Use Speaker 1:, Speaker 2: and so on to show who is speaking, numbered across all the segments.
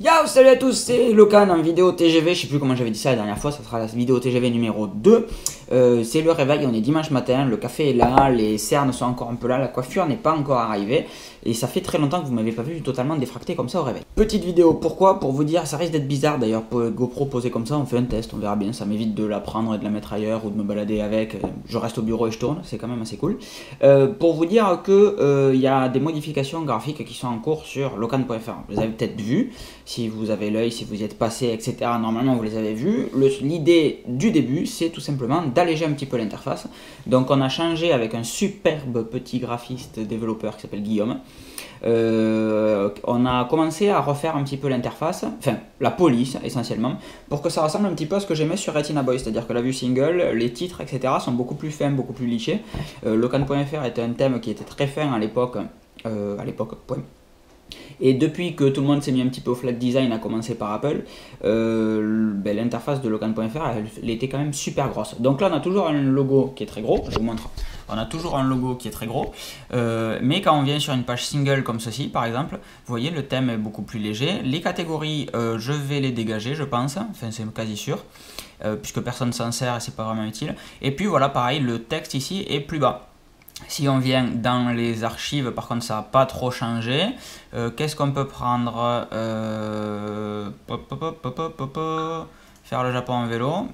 Speaker 1: Yo, salut à tous, c'est Locan en vidéo TGV, je sais plus comment j'avais dit ça la dernière fois, ça sera la vidéo TGV numéro 2. C'est le réveil, on est dimanche matin, le café est là, les cernes sont encore un peu là, la coiffure n'est pas encore arrivée. Et ça fait très longtemps que vous m'avez pas vu totalement défracté comme ça au réveil. Petite vidéo, pourquoi? Pour vous dire, ça risque d'être bizarre d'ailleurs, pour GoPro posé comme ça, on fait un test, on verra bien, ça m'évite de la prendre et de la mettre ailleurs ou de me balader avec. Je reste au bureau et je tourne, c'est quand même assez cool. Pour vous dire que y a des modifications graphiques qui sont en cours sur locan.fr, vous les avez peut-être vues. Si vous avez l'œil, si vous y êtes passé, etc., normalement vous les avez vus. L'idée du début, c'est tout simplement d'alléger un petit peu l'interface. Donc on a changé avec un superbe petit graphiste développeur qui s'appelle Guillaume. On a commencé à refaire un petit peu l'interface, enfin la police essentiellement, pour que ça ressemble un petit peu à ce que j'aimais sur Retina Boy, c'est-à-dire que la vue single, les titres, etc. sont beaucoup plus fins, beaucoup plus lichés. Locan.fr était un thème qui était très fin à l'époque, point. Et depuis que tout le monde s'est mis un petit peu au flat design, à commencer par Apple, l'interface de Locan.fr, elle était quand même super grosse. Donc là, on a toujours un logo qui est très gros, je vous montre. On a toujours un logo qui est très gros, mais quand on vient sur une page single comme ceci, par exemple, vous voyez, le thème est beaucoup plus léger. Les catégories, je vais les dégager, je pense, enfin c'est quasi sûr, puisque personne s'en sert et c'est pas vraiment utile. Et puis voilà, pareil, le texte ici est plus bas. Si on vient dans les archives, par contre, ça n'a pas trop changé. Qu'est-ce qu'on peut prendre? Faire le Japon en vélo.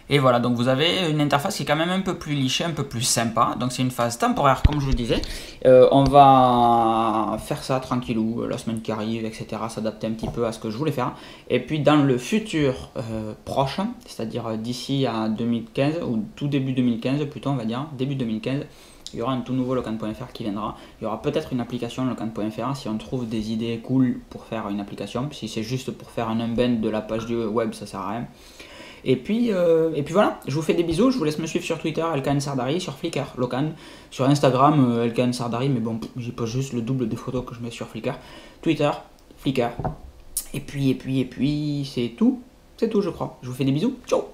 Speaker 1: Et voilà, donc vous avez une interface qui est quand même un peu plus lichée, un peu plus sympa. Donc c'est une phase temporaire, comme je vous disais. On va faire ça tranquillou, la semaine qui arrive, etc. S'adapter un petit peu à ce que je voulais faire. Et puis dans le futur proche, c'est-à-dire d'ici à 2015, ou tout début 2015 plutôt, on va dire, début 2015, il y aura un tout nouveau Locan.fr qui viendra. Il y aura peut-être une application Locan.fr si on trouve des idées cool pour faire une application. Si c'est juste pour faire un embed de la page du web, ça sert à rien. Et puis voilà, je vous fais des bisous, je vous laisse me suivre sur Twitter, LKN Sardari, sur Flickr, Locan, sur Instagram, LKN Sardari, mais bon, j'y pose juste le double des photos que je mets sur Flickr, Twitter, Flickr, et puis c'est tout je crois. Je vous fais des bisous, ciao!